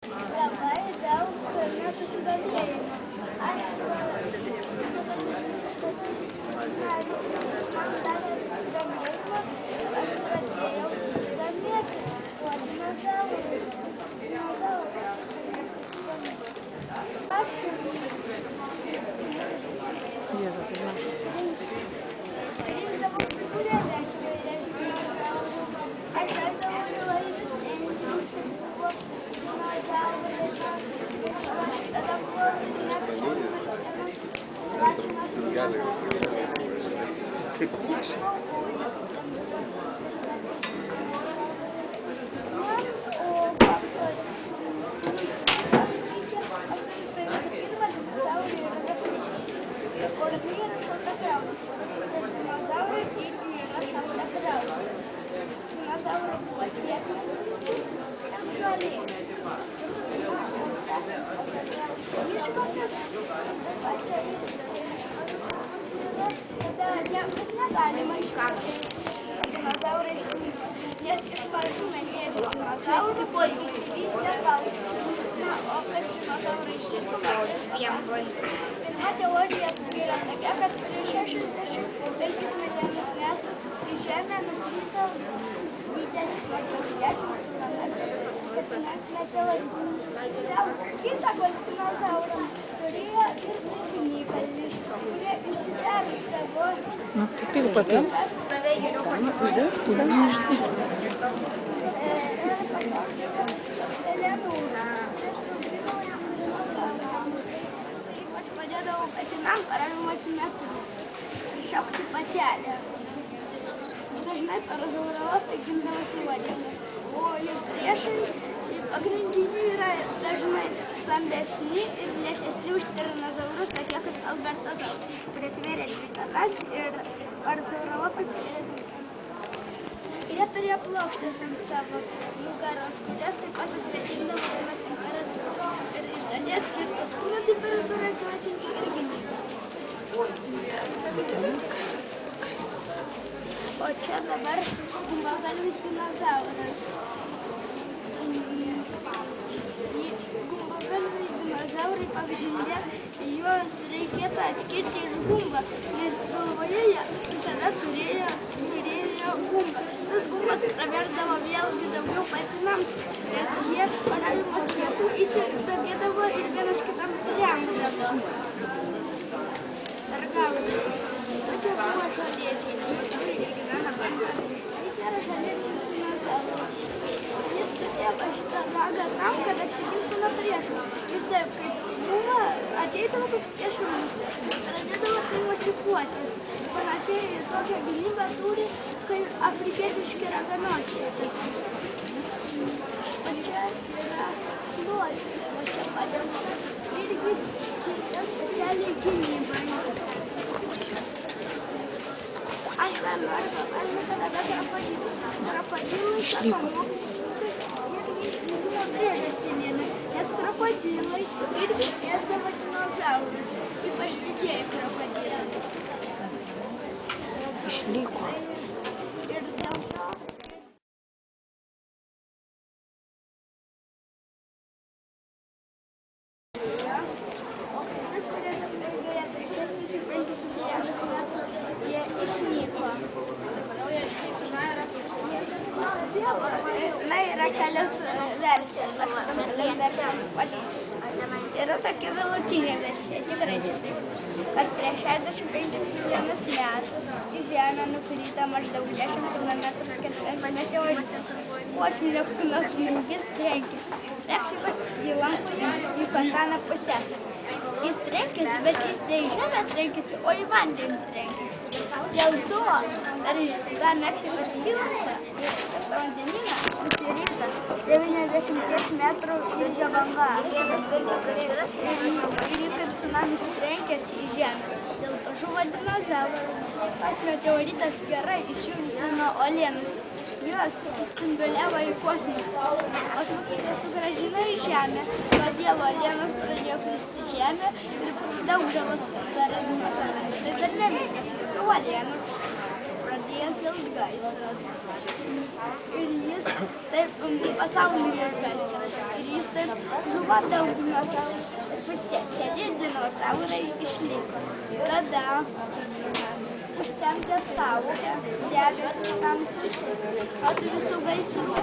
Labai daug nesusidomėjimo. Aš man davė susidomėjimo, aš pradėjau susidomėti tuo dinozauru. Aš Jėzau, kaip mes. rinkdavau figūrėles įvairias dinozaurų. Aš žaisdavau įvairius renginius, buvo dinozaurai. Tada buvo negalima iškasti. Dinozaurai, nes iš pradžių mes ėdėme dinozaurų, po jų išsivystė galvą. O kas dinozaurai iš tikrųjų vienbalsiai. Pirma teorija yra tokia, kad prieš 65 milijonus metų į Žemę nukrito didelis mažiau 10 kilometrų meteoritas. Įtakos dinozaurams turėjo ir ugnikalniai, kurie išsiderzdavo. Nu, kaip papil. Ypač padėdavo patinam paravimosi metu iššaukti patelę. Dažnai parazaurotai gindavosi uodegą, o jų priešai pagrindiniai yra dažnai stambesni ir liesesni už tiranozaurus, tokie kaip albertozaurai, kurie tvėrė 12 rankų ir parazaurotai tvėrė 12. Jie turėjo plokštes ant savo nugaros, kurias taip pat atvėsindavo kūno temperatūrą ir iš dalies skirtos kūno temperatūrai atvėsinti ir gynybai. O čia dabar gumbagalvis dinozauras. Gumbagalviai dinozaurai pagrindė, juos reikėtų atskirti iš gumbo, nes galvoje jie visada turėjo gumbą. Tas gumbas praverdavo vėlgi daugiau patinams, nes jie paravimos pietų įsibėgėdavo ir vienas kitam trenkdavo. Targaudavo. Tokie buvo žalėdžiai, ir gyvena bandai. Jis yra žalėdžiai dinozauras. Jis sudėva šitą ragą tam, kad atsigintų nuo priešų. Jis taip, kaip buvo, ateidavo toks priešuomis, pradėdavo tai mosikuotis. Panašiai tokią gynybą turi, kai afrikietiški raganosiai. O čia yra nuosė, o čia padengta irgi specialiai gynybai. Aš dar noriu papasakoti, kad apie krokodilai sako mokslininkai irgi išgyveno priežastį vieną, nes krokodilai irgi ėsdavo dinozaurus, ypač didieji krokodilai. Išliko. Ir dėl to o kai kurie galėjo prieš 45 milijonus metų jie išnyko. Na, yra kelios versijos. Yra tokia galutinė versija, tikrai čia taip, kad prieš 65 milijonus metų į Žemę nukrito maždaug 10 km skersmens meteoritas. Kosminio kūno smūgis trenkėsi. Reksivas įlankoje į Fontano pusiasalį. Jis trenkėsi, bet jis ne į Žemę trenkėsi, o į vandenį trenkėsi. Dėl to, dar Meksikos įlanka ir vandenyną nusirito 90 metrų ilgio banga. Ir jis kaip tsunamis trenkėsi į Žemę. Dėl to žuvo dinozaurai. Tas meteoritas gerai išjungino uolienas. Jos spinduliavo į kosmosą. Kosmosas sugrąžino į Žemę, todėl uolienos pradėjo kristi Žemę ir daugdavo sudarė dinozaurai. Tai dar ne viskas. Uolienos pradėjęs dėl gaisras. Ir jis taip pasaulinis gaisras. Ir jis taip buvo daug dinozaurų, vis tiek keli dinozaurai išliko. Tada užtemdė saulę, debesys tamsus, o su visų gaisrų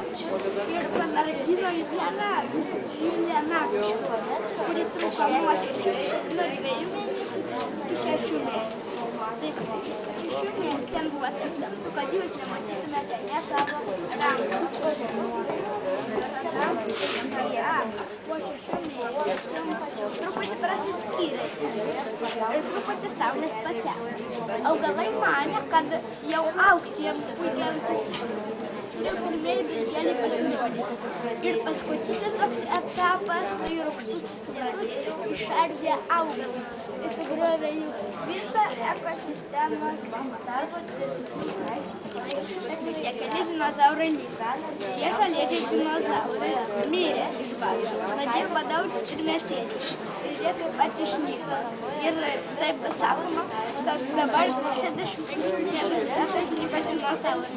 ir panardino į gilią nakčio, kuri truko nuo 2 mėnesių iki 6 mėnesių. Taip, 6 mėnesių ten buvo taip tamsu, kad jūs nematytumėte ne savo rankos. Po 6 mėnesių truputį prasiskyrėsi ir truputį saulės pateko. Augalai manė, kad jau augti jiems puikiai atsisėdus. Ir pirmieji birželiai pasirodė. Ir paskutinis toks etapas, tai rūgštusis lietus išardė augalus. Ir sugriovė jų visą ekosistemą darbo ciklus. Bet vis tiek keli dinozaurai liko. Tie žalėdžiai dinozaurai mirė iš bado. Pradėjo badauti ir mesėtis. Ir jie taip pat išnyko. Ir taip sakoma, kad dabar 65 dienų liko dinozaurai.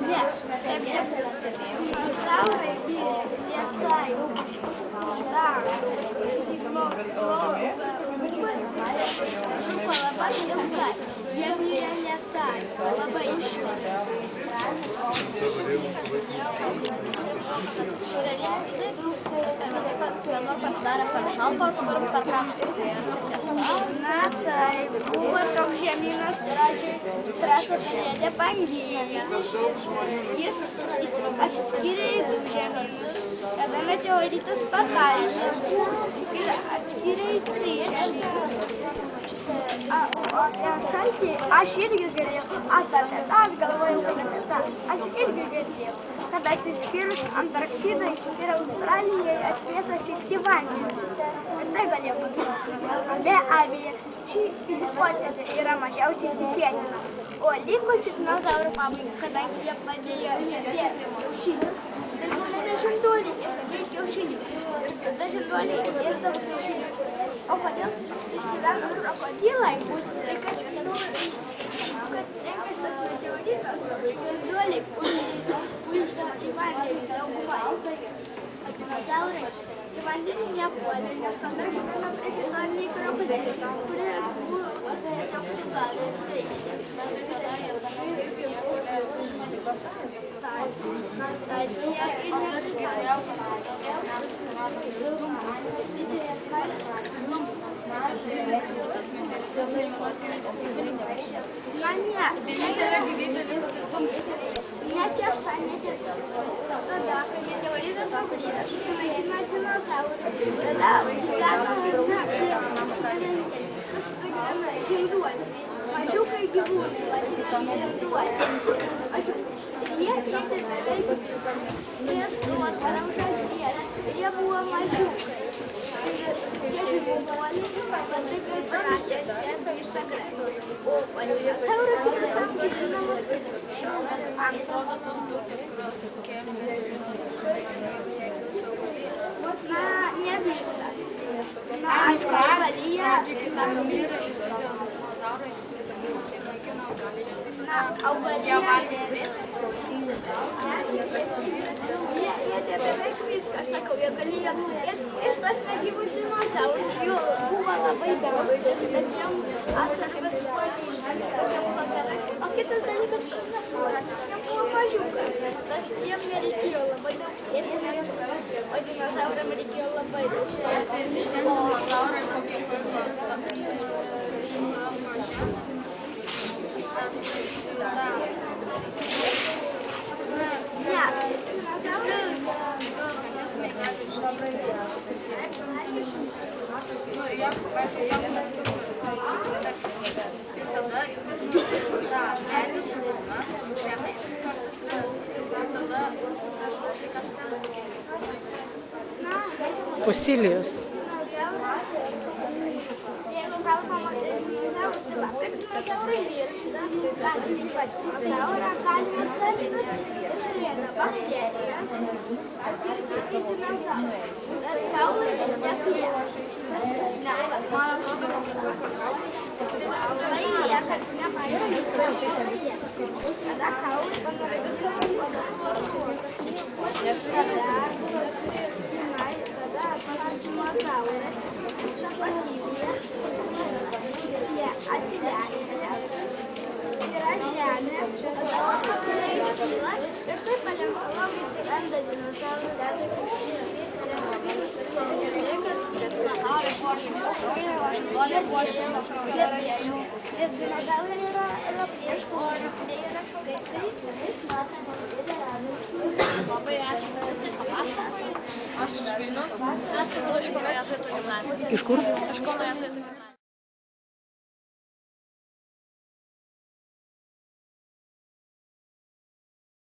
Ne, taip nebus. Dinozaurai mirė lėtai, truko labai ilgai. Jie mirė lėtai, labai iššūkis. Pasidarė per šalpą, dabar per karštą. Na taip, buvo toks žemynas trečio priedė Pangėja. Jis atskyrė į 2 žemynus. Tada meteoritas patalžė ir atskyrė į 3 žemynus. Aš irgi galėjau, aš galvojau, kad apie tą. Aš irgi galėjau, kad atsiskyrus Antarktidai ir Australijai atvėsa šilti vandenys. Ir tai galėjo būti. Be abejo, ši hipotezė yra mažiausiai tikėtina. O likusi dinozaurų pabaigai, kadangi jie padėjo išdėti kiaušinius, tai numetė žinduolį ir padėjo kiaušinius. Ir tada žinduoliai išdėdavo kiaušinius. O kodėl išgyveno krokodilai? Tai kad renkasi tas meteoritas, žinduoliai uždavo į vandenį daugumą. Dinozaurai į vandenį nepuolė, nes tada gyveno prehistoriniai krokodilai, kurie buvo tiesiog sugavę ir sveikė. Na ne, vienintelė gyvybė liko tai zombiai. Netiesa. Tada, kai meteoritas nukrito, sunaikino dinozaurus. Tada gyveno žinduoliai. Mažiukai gyvūnai, vadinami žinduoliai. Jie keitė beveik mėsuotam žaldienę. Jie buvo mažiukai. Tie žinduoliai taip ir prasėse išagrai. O dinozaurai kaip žinomas kaip atrodo tos durkės, kurios kėmė šitas visą augalijas. Na, ne visą. Na, augalija. Kai dar mirė visi dinozaurai, tai naikino augaliją, tai tada jie valgė vėsą. Jie beveik viską, sakau, jie galėjo ir tas negyvus dinozaurus, jų buvo labai daug, bet jiem atsarga buvo gerai. O kitas dalykas, jiem buvo mažiukas, bet jiem nereikėjo labai daug ėsti, o dinozauram reikėjo labai daug. Tai visi dinozaurai po kiek laiko Fosilijos. šiaurės, pasijūrė, atsileidžia, yra žemė, iškyla ir taip paleontologai suranda dinozaurų deda kiaušinius. Ir dinozaurai yra prieš žmonės, kurie yra šaukai, vis matome ir labai ačiū, kad tai papasakojai. Aš iš Vilniaus. Mes iš Kauno jėzuitų gimnazijos. Iš kur? Iš Kauno jėzuitų gimnazijos.